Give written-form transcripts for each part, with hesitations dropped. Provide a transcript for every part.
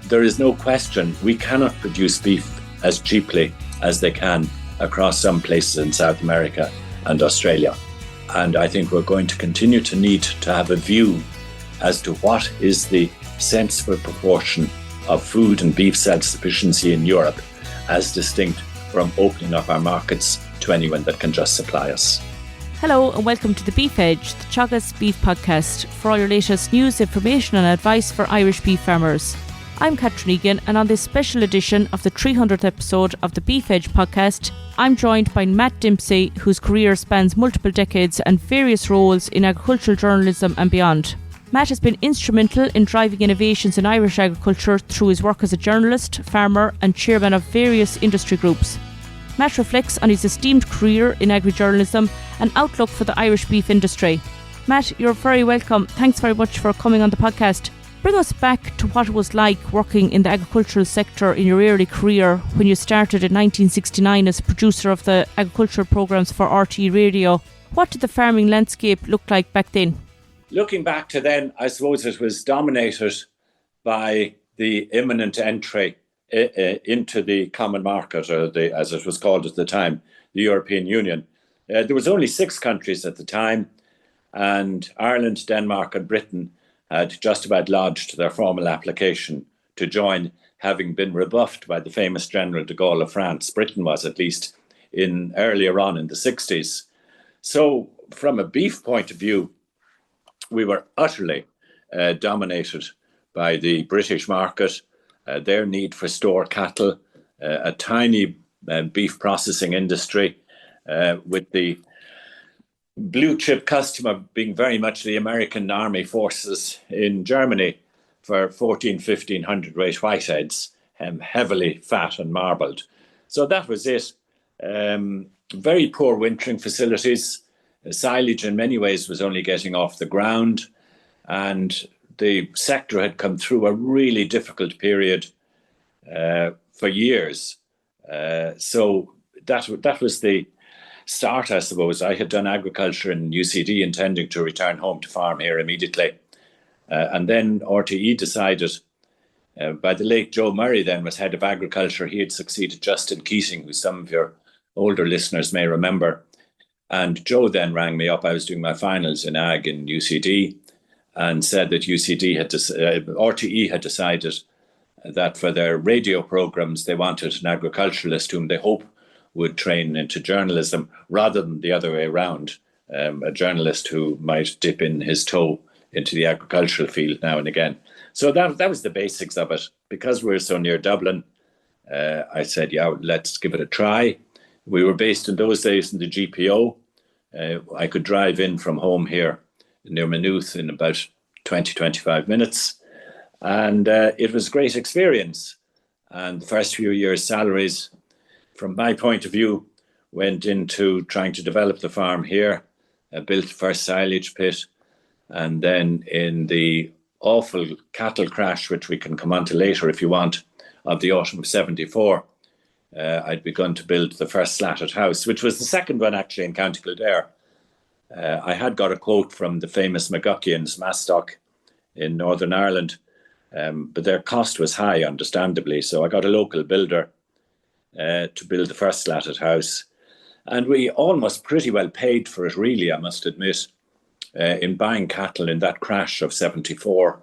there is no question we cannot produce beef as cheaply as they can across some places in South America and Australia. And I think we're going to continue to need to have a view as to what is the sensible proportion of food and beef self-sufficiency in Europe, as distinct from opening up our markets to anyone that can just supply us. Hello and welcome to The Beef Edge, the Teagasc Beef Podcast, for all your latest news, information and advice for Irish beef farmers. I'm Catherine Egan, and on this special edition of the 300th episode of the Beef Edge podcast, I'm joined by Matt Dempsey, whose career spans multiple decades and various roles in agricultural journalism and beyond. Matt has been instrumental in driving innovations in Irish agriculture through his work as a journalist, farmer and chairman of various industry groups. Matt reflects on his esteemed career in agri-journalism and outlook for the Irish beef industry. Matt, you're very welcome. Thanks very much for coming on the podcast. Bring us back to what it was like working in the agricultural sector in your early career when you started in 1969 as producer of the agricultural programmes for RTE Radio. What did the farming landscape look like back then? Looking back to then, I suppose it was dominated by the imminent entry into the common market, or as it was called at the time, the European Union. There was only 6 countries at the time, and Ireland, Denmark and Britain had just about lodged their formal application to join, having been rebuffed by the famous General de Gaulle of France. Britain was, at least, earlier on in the 60s. So from a beef point of view, we were utterly dominated by the British market, their need for store cattle, a tiny beef processing industry, with the blue chip customer being very much the American army forces in Germany for 1,400-1,500 weight whiteheads, heavily fat and marbled. So that was it. Very poor wintering facilities. Silage in many ways was only getting off the ground, and the sector had come through a really difficult period for years. So that was the start, I suppose. I had done agriculture in UCD, intending to return home to farm here immediately. And then RTE decided, by the late Joe Murray then was head of agriculture. He had succeeded Justin Keating, who some of your older listeners may remember. And Joe then rang me up. I was doing my finals in ag in UCD, and said that RTE had decided that for their radio programmes, they wanted an agriculturalist whom they hope would train into journalism, rather than the other way around, a journalist who might dip in his toe into the agricultural field now and again. So that was the basics of it. Because we were so near Dublin, I said, yeah, let's give it a try. We were based in those days in the GPO. I could drive in from home here near Maynooth in about 20-25 minutes. And it was a great experience. And the first few years' salaries, from my point of view, went into trying to develop the farm here. I built the first silage pit. And then in the awful cattle crash, which we can come on to later if you want, of the autumn of 74, I'd begun to build the first slatted house, which was the second one actually in County Kildare. I had got a quote from the famous McGuckians, Mastock in Northern Ireland, but their cost was high, understandably. So I got a local builder to build the first slatted house. And we almost pretty well paid for it, really, I must admit, in buying cattle in that crash of 74.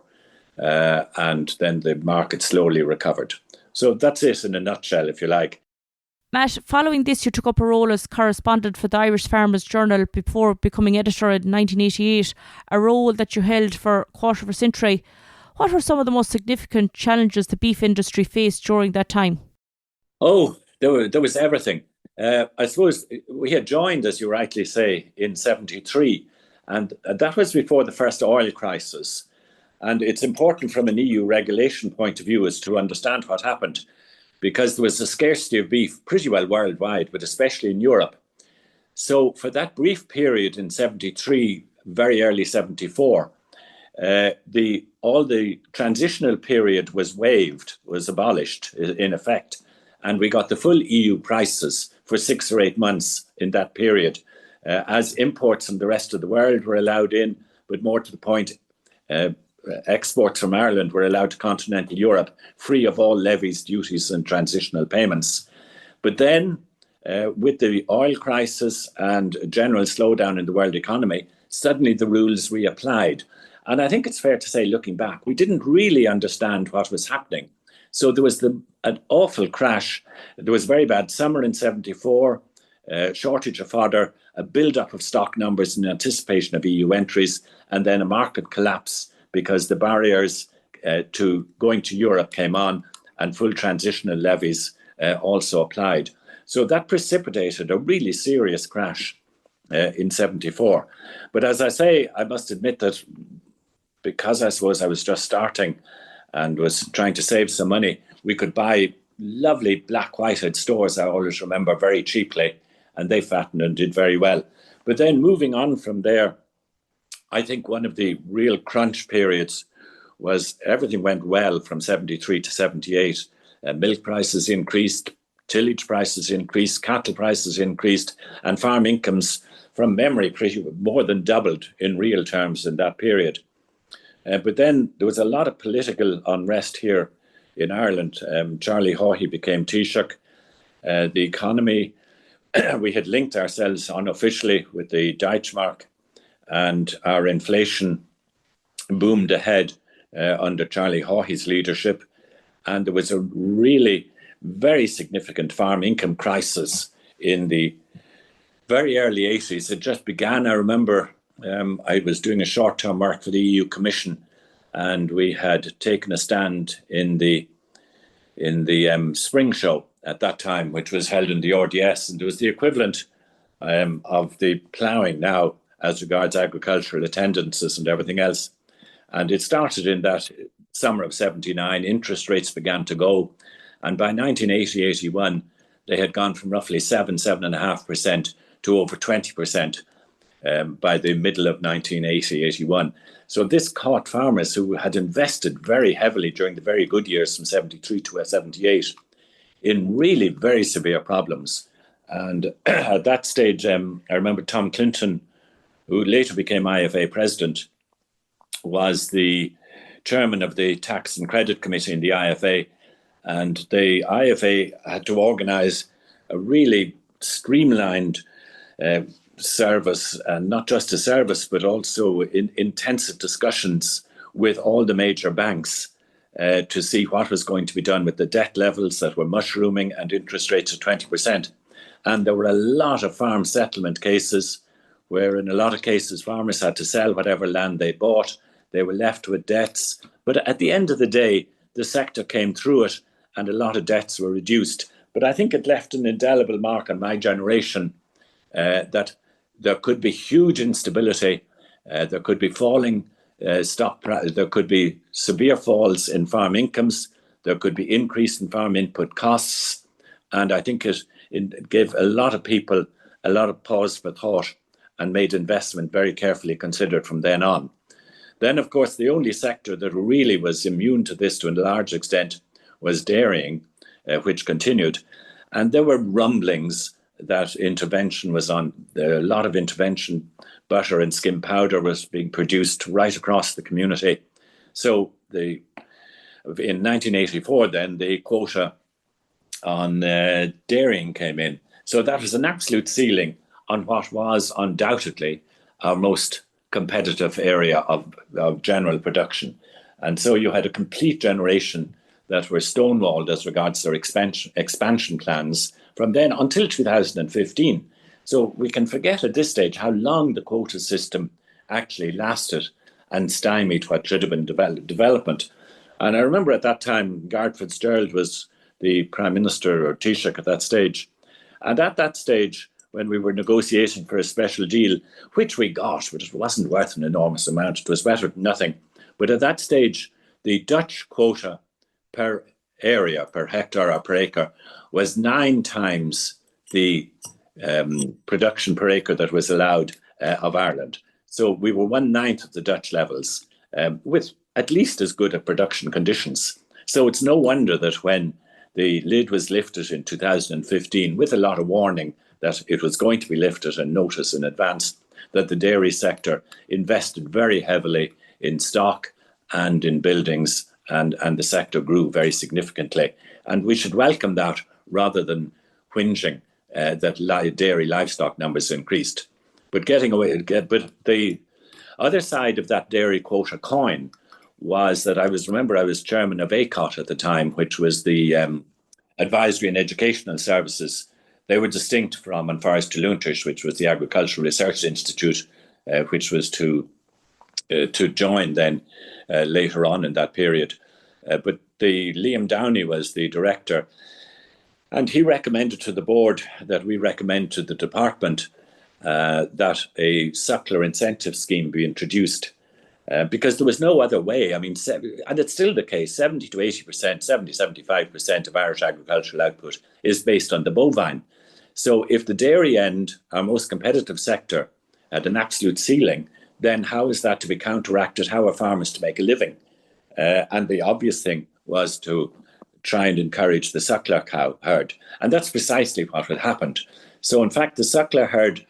And then the market slowly recovered. So that's it in a nutshell, if you like. Matt, following this, you took up a role as correspondent for the Irish Farmers Journal before becoming editor in 1988, a role that you held for a quarter of a century. What were some of the most significant challenges the beef industry faced during that time? Oh, there was everything. I suppose we had joined, as you rightly say, in 73, and that was before the first oil crisis. And it's important from an EU regulation point of view as to understand what happened, because there was a scarcity of beef pretty well worldwide, but especially in Europe. So for that brief period in 73, very early 74, all the transitional period was waived, was abolished in effect. And we got the full EU prices for 6 or 8 months in that period, as imports from the rest of the world were allowed in, but more to the point, exports from Ireland were allowed to continental Europe, free of all levies, duties and transitional payments. But then, with the oil crisis and a general slowdown in the world economy, suddenly the rules reapplied. And I think it's fair to say, looking back, we didn't really understand what was happening. So there was an awful crash. There was a very bad summer in 74, shortage of fodder, a build-up of stock numbers in anticipation of EU entries, and then a market collapse because the barriers to going to Europe came on and full transitional levies also applied. So that precipitated a really serious crash in 74. But as I say, I must admit that because I suppose I was just starting and was trying to save some money, we could buy lovely black whited stores, I always remember, very cheaply, and they fattened and did very well. But then moving on from there, I think one of the real crunch periods was everything went well from 73 to 78. Milk prices increased, tillage prices increased, cattle prices increased, and farm incomes, from memory, pretty more than doubled in real terms in that period. But then there was a lot of political unrest here in Ireland. Charlie Haughey became Taoiseach. The economy, we had linked ourselves unofficially with the Deutschmark, and our inflation boomed ahead under Charlie Haughey's leadership. And there was a really very significant farm income crisis in the very early 80s. It just began. I remember I was doing a short-term work for the EU Commission, and we had taken a stand in the spring show at that time, which was held in the RDS, and it was the equivalent of the ploughing now as regards agricultural attendances and everything else. And it started in that summer of 79. Interest rates began to go, and by 1980-81, they had gone from roughly 7.5% to over 20% by the middle of 1980-81. So this caught farmers who had invested very heavily during the very good years from 73 to 78 in really very severe problems. And at that stage, I remember Tom Clinton, who later became IFA president, was the chairman of the Tax and Credit Committee in the IFA. And the IFA had to organise a really streamlined service, and not just a service, but also in intensive discussions with all the major banks to see what was going to be done with the debt levels that were mushrooming and interest rates of 20%. And there were a lot of farm settlement cases where in a lot of cases farmers had to sell whatever land they bought. They were left with debts. But at the end of the day, the sector came through it and a lot of debts were reduced. But I think it left an indelible mark on my generation that there could be huge instability, there could be falling stock price, there could be severe falls in farm incomes, there could be increase in farm input costs. And I think it gave a lot of people a lot of pause for thought and made investment very carefully considered from then on. Then, of course, the only sector that really was immune to this to a large extent was dairying, which continued. And there were rumblings that intervention was on. A lot of intervention, butter and skim powder was being produced right across the community. So in 1984, then, the quota on dairying came in. So that was an absolute ceiling on what was undoubtedly our most competitive area of general production. And so you had a complete generation that were stonewalled as regards their expansion plans from then until 2015. So we can forget at this stage how long the quota system actually lasted and stymied what should have been development. And I remember at that time, Garth Fitzgerald was the Prime Minister or Taoiseach at that stage. And at that stage, when we were negotiating for a special deal, which we got, but it wasn't worth an enormous amount, it was better than nothing. But at that stage, the Dutch quota per area, per hectare or per acre, was 9 times the production per acre that was allowed of Ireland. So we were 1/9 of the Dutch levels with at least as good a production conditions. So it's no wonder that when the lid was lifted in 2015, with a lot of warning that it was going to be lifted and notice in advance, that the dairy sector invested very heavily in stock and in buildings, and the sector grew very significantly. And we should welcome that rather than whinging that dairy livestock numbers increased. But but the other side of that dairy quota coin was that I was chairman of ACOT at the time, which was the Advisory and Educational Services. They were distinct from An Forest Lúntais, which was the Agricultural Research Institute, which was to join then later on in that period. But Liam Downey was the director, and he recommended to the board that we recommend to the department that a suckler incentive scheme be introduced. Because there was no other way. I mean, and it's still the case, 70 to 80%, 75% of Irish agricultural output is based on the bovine. So if the dairy end, our most competitive sector, had an absolute ceiling, then how is that to be counteracted? How are farmers to make a living? And the obvious thing was to try and encourage the suckler cow herd. And that's precisely what had happened. So in fact, the suckler herd,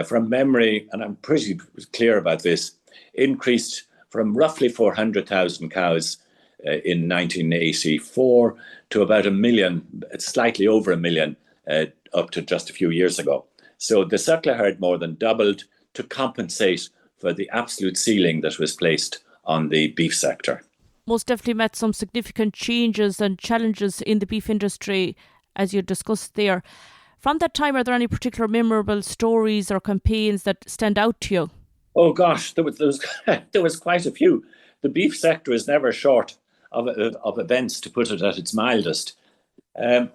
from memory, and I'm pretty clear about this, increased from roughly 400,000 cows in 1984 to about 1 million, slightly over 1 million, up to just a few years ago. So the suckler herd more than doubled to compensate for the absolute ceiling that was placed on the beef sector. Most definitely met some significant changes and challenges in the beef industry, as you discussed there. From that time, are there any particular memorable stories or campaigns that stand out to you? Oh gosh, there was quite a few. The beef sector is never short of events, to put it at its mildest. There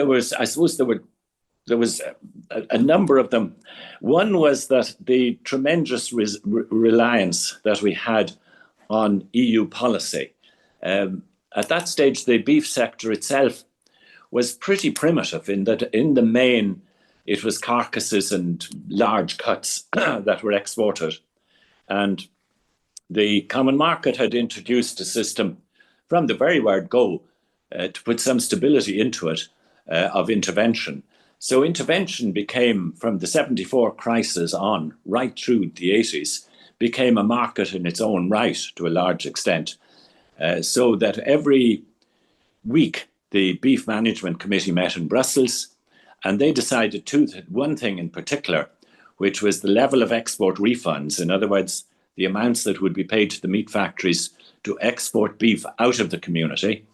was a number of them. One was that the tremendous reliance that we had on EU policy. At that stage, the beef sector itself was pretty primitive in that, in the main, it was carcasses and large cuts that were exported. And the common market had introduced a system from the very word go to put some stability into it of intervention. So intervention became, from the 74 crisis on, right through the 80s, became a market in its own right to a large extent. So that every week the Beef Management Committee met in Brussels, and they decided one thing in particular, which was the level of export refunds. In other words, the amounts that would be paid to the meat factories to export beef out of the community.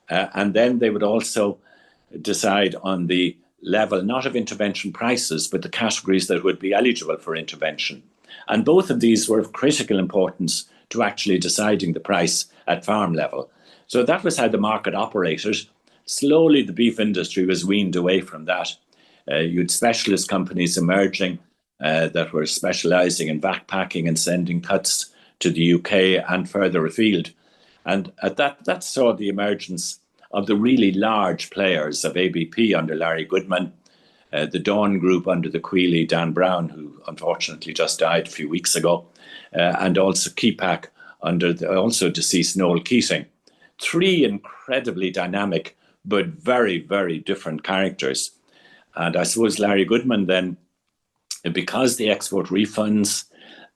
And then they would also decide on the level, not of intervention prices, but the categories that would be eligible for intervention. And both of these were of critical importance to actually deciding the price at farm level. So that was how the market operated. Slowly, the beef industry was weaned away from that. You had specialist companies emerging that were specialising in backpacking and sending cuts to the UK and further afield. And at that saw the emergence of the really large players of ABP under Larry Goodman, the Dawn Group under the Quealy Dan Brown, who unfortunately just died a few weeks ago, and also Kepac under the also deceased Noel Keating. Three incredibly dynamic but very, very different characters. And I suppose Larry Goodman then, because the export refunds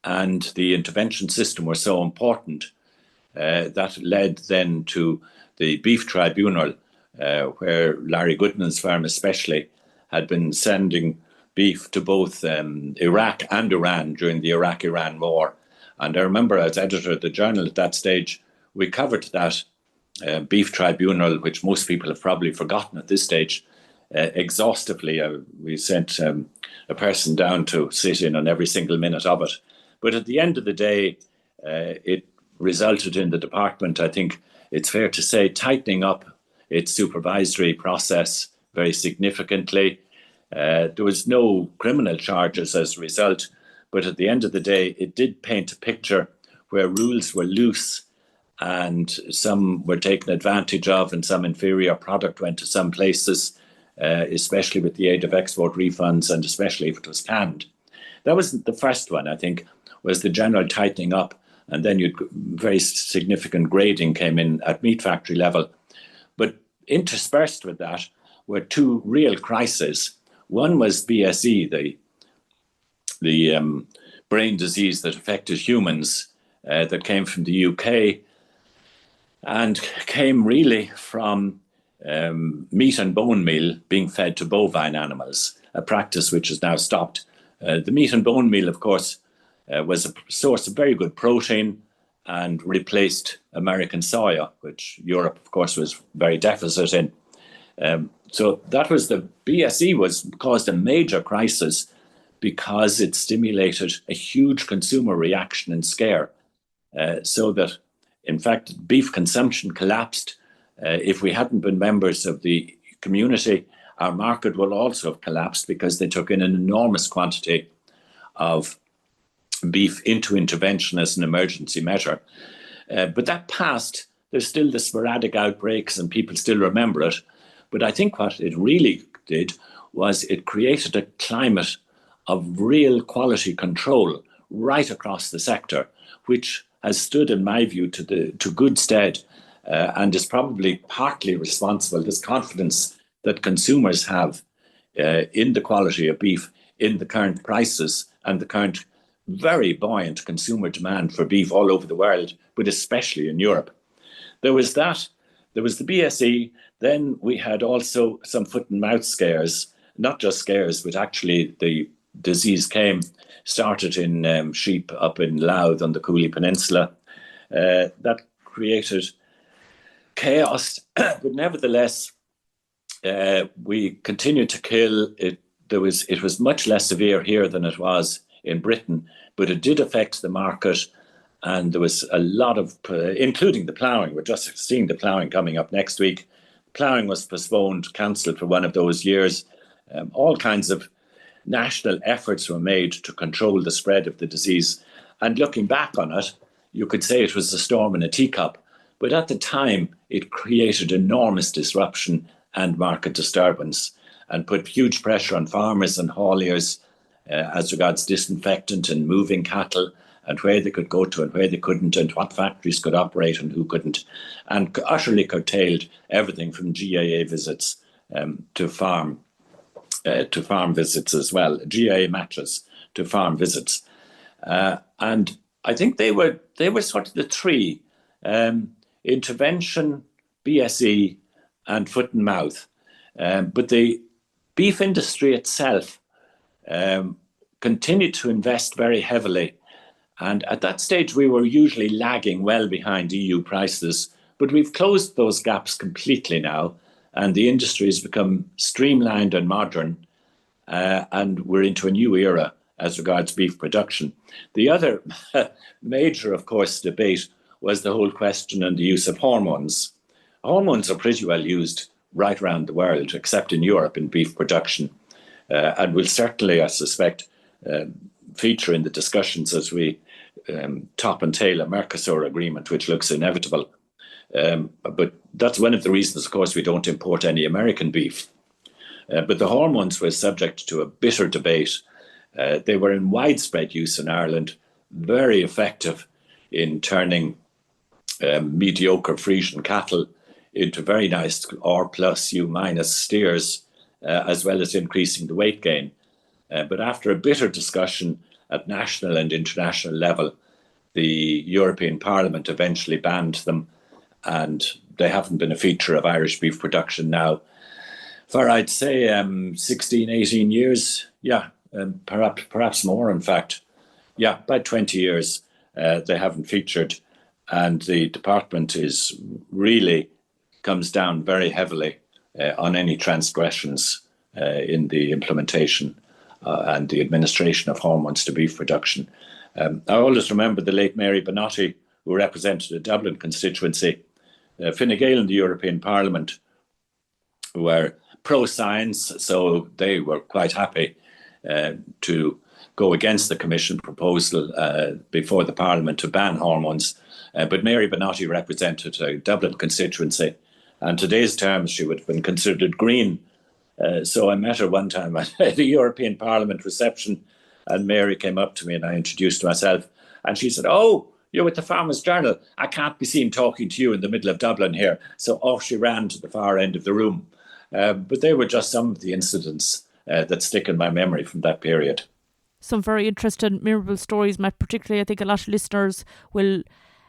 and the intervention system were so important, that led then to the beef tribunal, where Larry Goodman's firm especially had been sending beef to both Iraq and Iran during the Iraq-Iran war. And I remember as editor of the journal at that stage, we covered that beef tribunal, which most people have probably forgotten at this stage, exhaustively. We sent a person down to sit in on every single minute of it. But at the end of the day, it resulted in the department, I think it's fair to say, tightening up its supervisory process very significantly. There was no criminal charges as a result, but at the end of the day, it did paint a picture where rules were loose and some were taken advantage of and some inferior product went to some places, especially with the aid of export refunds and especially if it was canned. That was the first one, I think, was the general tightening up. And then very significant grading came in at meat factory level. But interspersed with that were two real crises. One was BSE, the brain disease that affected humans that came from the UK and came really from meat and bone meal being fed to bovine animals, a practice which has now stopped. The meat and bone meal, of course, was a source of very good protein and replaced American soya, which Europe, of course, was very deficit in. So that was the BSE caused a major crisis because it stimulated a huge consumer reaction and scare, so that, in fact, beef consumption collapsed. If we hadn't been members of the community, our market would also have collapsed because they took in an enormous quantity of beef into intervention as an emergency measure. But that passed. There's still the sporadic outbreaks and people still remember it. But I think what it really did was it created a climate of real quality control right across the sector, which has stood, in my view, to good stead and is probably partly responsible. This confidence that consumers have in the quality of beef, in the current prices and the current very buoyant consumer demand for beef all over the world, but especially in Europe. There was that. There was the BSE. Then we had also some foot and mouth scares, not just scares, but actually the disease started in sheep up in Louth on the Cooley Peninsula. That created chaos, but nevertheless, we continued to kill. It was much less severe here than it was in Britain, but it did affect the market. And there was a lot of, including the ploughing. We're just seeing the ploughing coming up next week. Ploughing was postponed, cancelled for one of those years. All kinds of national efforts were made to control the spread of the disease. And looking back on it, you could say it was a storm in a teacup. But at the time, it created enormous disruption and market disturbance and put huge pressure on farmers and hauliers as regards disinfectant and moving cattle, and where they could go to and where they couldn't, and what factories could operate and who couldn't, and utterly curtailed everything from GAA visits to farm visits as well, GAA matches to farm visits. And I think they were sort of the three, intervention, BSE and foot and mouth. But the beef industry itself continued to invest very heavily. And at that stage, we were usually lagging well behind EU prices, but we've closed those gaps completely now, and the industry has become streamlined and modern, and we're into a new era as regards beef production. The other major, of course, debate was the whole question on the use of hormones. Hormones are pretty well used right around the world, except in Europe in beef production, and will certainly, I suspect, feature in the discussions as we top and tail a Mercosur agreement, which looks inevitable. But that's one of the reasons, of course, we don't import any American beef. But the hormones were subject to a bitter debate. They were in widespread use in Ireland, very effective in turning mediocre Frisian cattle into very nice R plus, U minus steers, as well as increasing the weight gain. But after a bitter discussion at national and international level, the European Parliament eventually banned them, and they haven't been a feature of Irish beef production now for, I'd say, 16, 18 years. Yeah, perhaps more, in fact. Yeah, about 20 years they haven't featured, and the department really comes down very heavily on any transgressions in the implementation and the administration of hormones to beef production. I always remember the late Mary Benotti, who represented the Dublin constituency, Fine Gael in the European Parliament, who were pro-science, so they were quite happy to go against the Commission proposal before the Parliament to ban hormones. But Mary Benotti represented a Dublin constituency, and today's terms she would have been considered green. So I met her one time at the European Parliament reception, and Mary came up to me and I introduced myself, and she said, "Oh, you're with the Farmers Journal. I can't be seen talking to you in the middle of Dublin here." So off she ran to the far end of the room. But they were just some of the incidents that stick in my memory from that period. some very interesting, memorable stories, Matt. Particularly, I think a lot of listeners will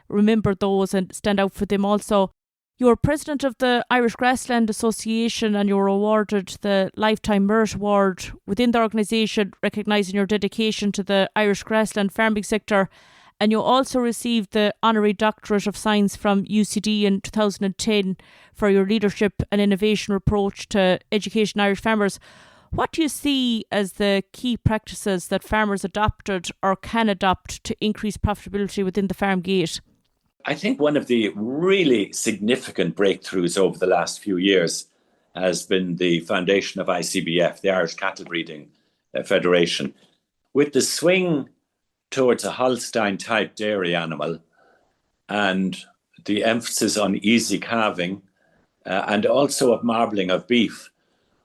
remember those and stand out for them also. You were president of the Irish Grassland Association and you were awarded the Lifetime Merit Award within the organisation, recognising your dedication to the Irish grassland farming sector. And you also received the Honorary Doctorate of Science from UCD in 2010 for your leadership and innovation approach to education Irish farmers. What do you see as the key practices that farmers adopted or can adopt to increase profitability within the farm gate? I think one of the really significant breakthroughs over the last few years has been the foundation of ICBF, the Irish Cattle Breeding Federation. With the swing towards a Holstein-type dairy animal and the emphasis on easy calving and also of marbling of beef,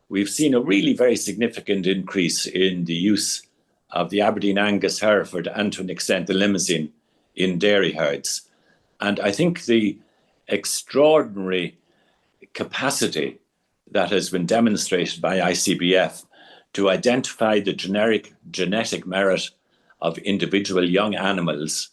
we've seen a really very significant increase in the use of the Aberdeen Angus Hereford and to an extent the Limousin in dairy herds. And I think the extraordinary capacity that has been demonstrated by ICBF to identify the genetic merit of individual young animals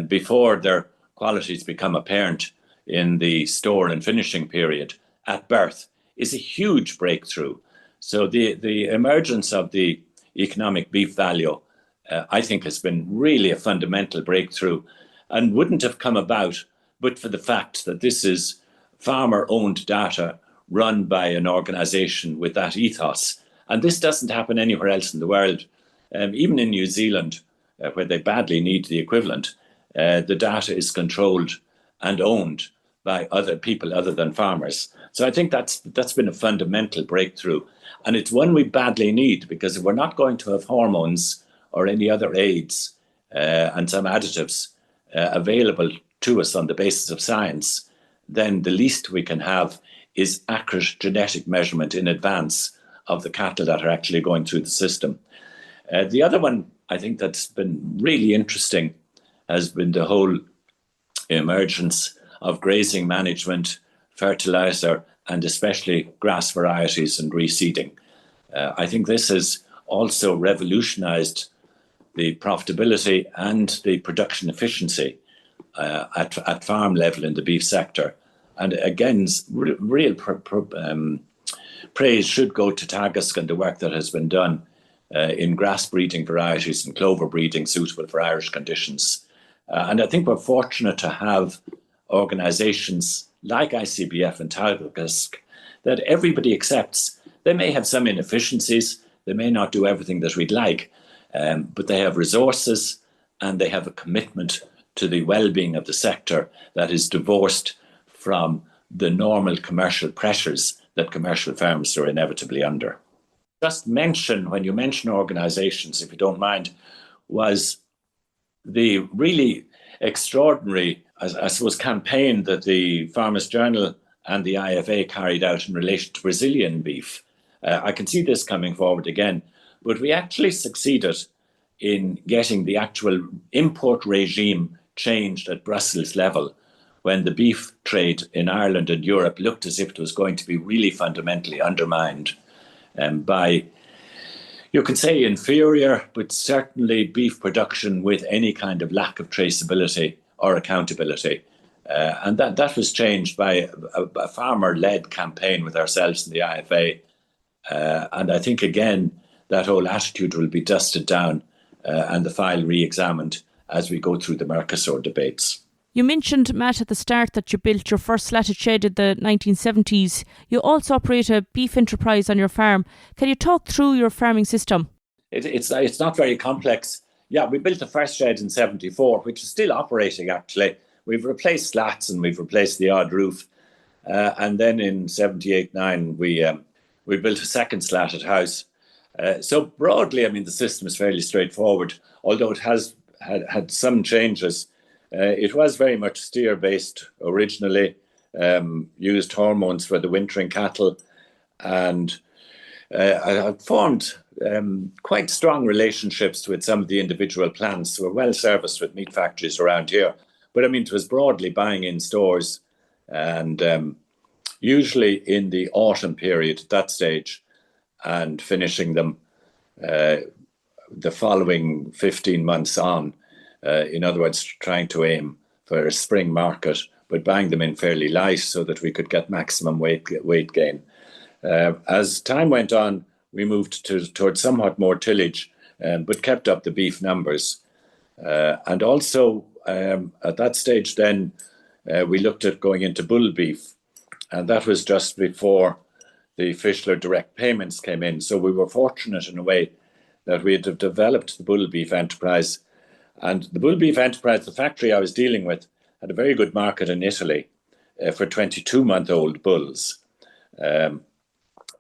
before their qualities become apparent in the store and finishing period at birth is a huge breakthrough. So the emergence of the economic beef value, I think, has been really a fundamental breakthrough and wouldn't have come about but for the fact that this is farmer-owned data run by an organisation with that ethos. And this doesn't happen anywhere else in the world. Even in New Zealand, where they badly need the equivalent, the data is controlled and owned by other people other than farmers. So I think that's been a fundamental breakthrough. And it's one we badly need, because if we're not going to have hormones or any other aids and some additives available to us on the basis of science, then the least we can have is accurate genetic measurement in advance of the cattle that are actually going through the system. The other one I think that's been really interesting has been the whole emergence of grazing management, fertiliser, and especially grass varieties and reseeding. I think this has also revolutionised the profitability and the production efficiency at farm level in the beef sector. And again, real praise should go to Teagasc and the work that has been done in grass breeding varieties and clover breeding suitable for Irish conditions. And I think we're fortunate to have organisations like ICBF and Teagasc that everybody accepts. They may have some inefficiencies, they may not do everything that we'd like, but they have resources and they have a commitment to the well-being of the sector that is divorced from the normal commercial pressures that commercial farmers are inevitably under. Just mention, when you mention organisations, if you don't mind, was the really extraordinary, I suppose, campaign that the Farmers Journal and the IFA carried out in relation to Brazilian beef. I can see this coming forward again, but we actually succeeded in getting the actual import regime changed at Brussels level when the beef trade in Ireland and Europe looked as if it was going to be really fundamentally undermined by, you could say, inferior, but certainly beef production with any kind of lack of traceability or accountability. And that was changed by a farmer-led campaign with ourselves and the IFA. And I think, again, that whole attitude will be dusted down and the file re-examined as we go through the Mercosur debates. You mentioned, Matt, at the start that you built your first slatted shed in the 1970s. You also operate a beef enterprise on your farm. Can you talk through your farming system? It's not very complex. Yeah, we built the first shed in 74, which is still operating, actually. We've replaced slats and we've replaced the odd roof. And then in 78-9, we built a second slatted house. So broadly, I mean, the system is fairly straightforward, although it has had some changes. It was very much steer-based originally, used hormones for the wintering cattle, and I had formed quite strong relationships with some of the individual plants who were well serviced with meat factories around here. But I mean, it was broadly buying in stores and usually in the autumn period at that stage and finishing them the following 15 months on. In other words, trying to aim for a spring market, but buying them in fairly light so that we could get maximum weight gain. As time went on, we moved towards somewhat more tillage, but kept up the beef numbers. And also, at that stage then, we looked at going into bull beef. And that was just before the Fischler direct payments came in. So we were fortunate in a way that we had developed the bull beef enterprise. And the bull beef enterprise, the factory I was dealing with, had a very good market in Italy for 22-month-old bulls. And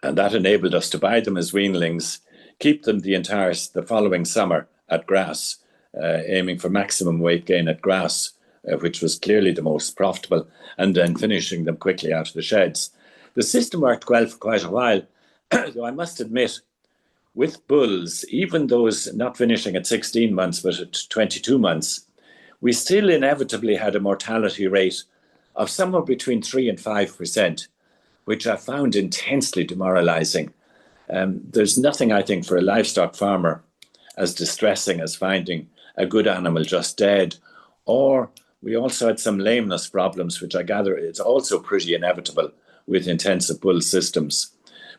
that enabled us to buy them as weanlings, keep them the following summer at grass, aiming for maximum weight gain at grass, which was clearly the most profitable, and then finishing them quickly out of the sheds. The system worked well for quite a while, though I must admit, with bulls, even those not finishing at 16 months but at 22 months, we still inevitably had a mortality rate of somewhere between 3 and 5%, which I found intensely demoralizing. There's nothing, I think, for a livestock farmer as distressing as finding a good animal just dead. Or we also had some lameness problems, which I gather is also pretty inevitable with intensive bull systems.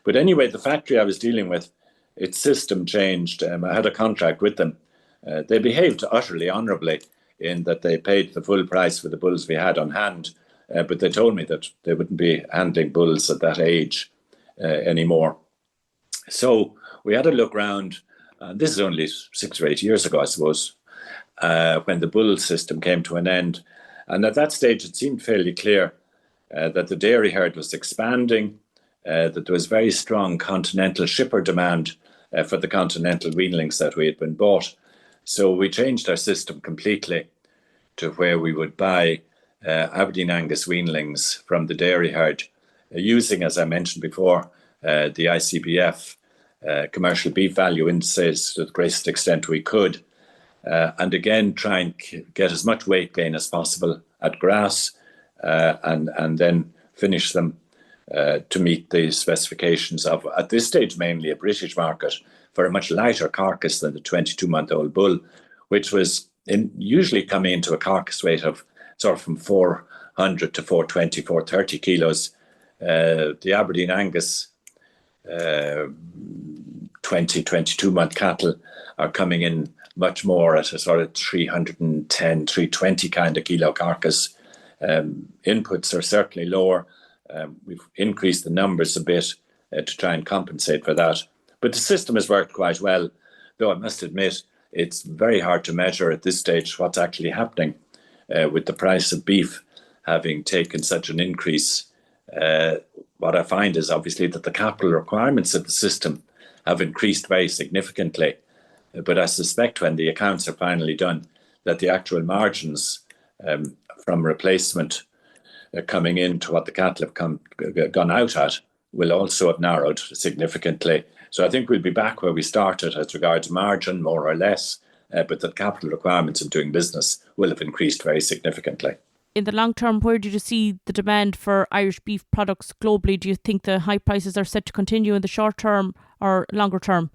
But anyway, the factory I was dealing with, its system changed. I had a contract with them. They behaved utterly honourably in that they paid the full price for the bulls we had on hand, but they told me that they wouldn't be handling bulls at that age anymore. So we had a look round. This is only 6 or 8 years ago, I suppose, when the bull system came to an end. And at that stage, it seemed fairly clear that the dairy herd was expanding, that there was very strong continental shipper demand for the continental weanlings that we had been bought. So we changed our system completely to where we would buy Aberdeen Angus weanlings from the dairy herd, using, as I mentioned before, the ICBF commercial beef value indices to the greatest extent we could. And again, try and get as much weight gain as possible at grass, and then finish them to meet the specifications of, at this stage, mainly a British market for a much lighter carcass than the 22-month-old bull, which was usually coming into a carcass weight of sort of from 400 to 420, 430 kilos. The Aberdeen Angus 22-month cattle are coming in much more at a sort of 310, 320 kind of kilo carcass. Inputs are certainly lower. We've increased the numbers a bit to try and compensate for that. But the system has worked quite well, though I must admit it's very hard to measure at this stage what's actually happening with the price of beef having taken such an increase. What I find is obviously that the capital requirements of the system have increased very significantly. But I suspect when the accounts are finally done, that the actual margins from replacement coming into what the cattle have gone out at will also have narrowed significantly. So I think we'll be back where we started as regards margin, more or less, but the capital requirements of doing business will have increased very significantly. In the long term, where did you see the demand for Irish beef products globally? Do you think the high prices are set to continue in the short term or longer term?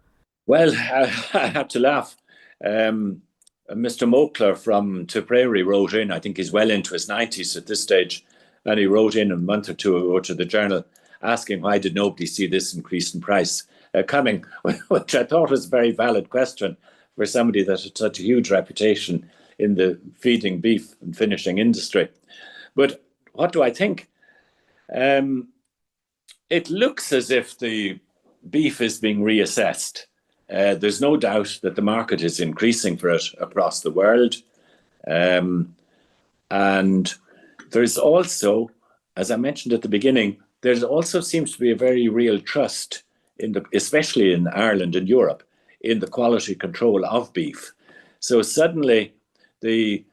Well, I have to laugh. Mr. Mokler from Tipperary wrote in, I think he's well into his 90s at this stage, and he wrote in a month or two ago to the Journal asking why did nobody see this increase in price coming, which I thought was a very valid question for somebody that had such a huge reputation in the feeding beef and finishing industry. But what do I think? It looks as if the beef is being reassessed. There's no doubt that the market is increasing for it across the world. And there's also, as I mentioned at the beginning, there also seems to be a very real trust, especially in Ireland and Europe, in the quality control of beef. So suddenly the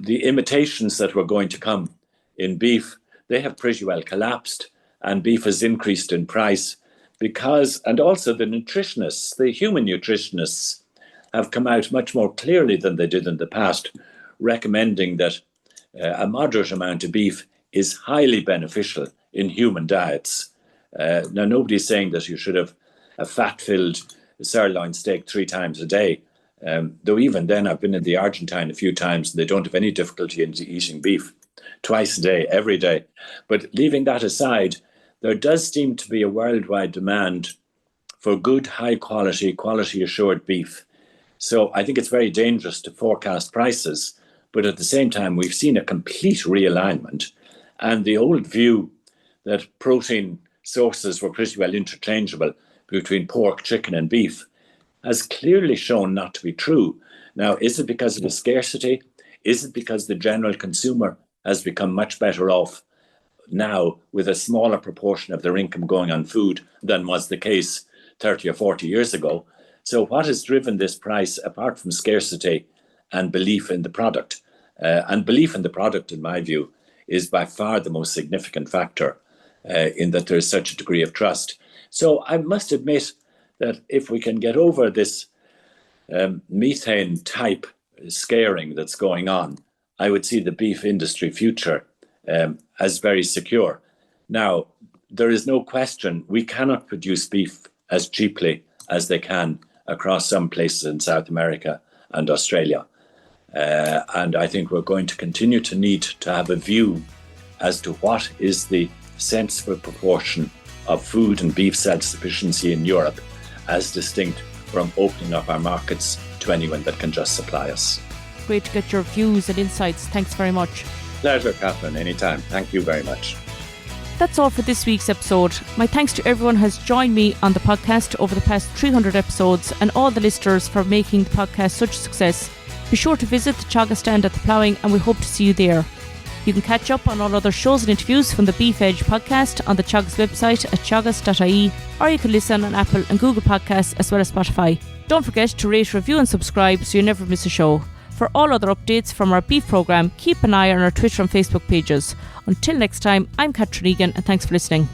imitations that were going to come in beef, they have pretty well collapsed, and beef has increased in price because, and also the nutritionists, the human nutritionists have come out much more clearly than they did in the past, recommending that a moderate amount of beef is highly beneficial in human diets. Now, nobody's saying that you should have a fat-filled sirloin steak 3 times a day. Though even then, I've been in the Argentine a few times, and they don't have any difficulty in eating beef twice a day, every day. But leaving that aside, there does seem to be a worldwide demand for good, high quality, quality assured beef. So I think it's very dangerous to forecast prices. But at the same time, we've seen a complete realignment. And the old view that protein sources were pretty well interchangeable between pork, chicken, and beef has clearly shown not to be true. Now, is it because of the scarcity? Is it because the general consumer has become much better off now with a smaller proportion of their income going on food than was the case 30 or 40 years ago? So what has driven this price, apart from scarcity and belief in the product? And belief in the product, in my view, is by far the most significant factor in that there's such a degree of trust. So I must admit that if we can get over this methane type scaring that's going on, I would see the beef industry future as very secure. Now, there is no question we cannot produce beef as cheaply as they can across some places in South America and Australia. And I think we're going to continue to need to have a view as to what is the sensible proportion of food and beef self-sufficiency in Europe, as distinct from opening up our markets to anyone that can just supply us. Great to get your views and insights. Thanks very much. Pleasure, Catherine, anytime. Thank you very much. That's all for this week's episode. My thanks to everyone who has joined me on the podcast over the past 300 episodes, and all the listeners for making the podcast such a success. Be sure to visit the Teagasc stand at the Ploughing, and we hope to see you there. You can catch up on all other shows and interviews from the Beef Edge podcast on the Teagasc website at teagasc.ie, or you can listen on Apple and Google Podcasts as well as Spotify. Don't forget to rate, review and subscribe so you never miss a show. For all other updates from our beef programme, keep an eye on our Twitter and Facebook pages. Until next time, I'm Catherine Egan, and thanks for listening.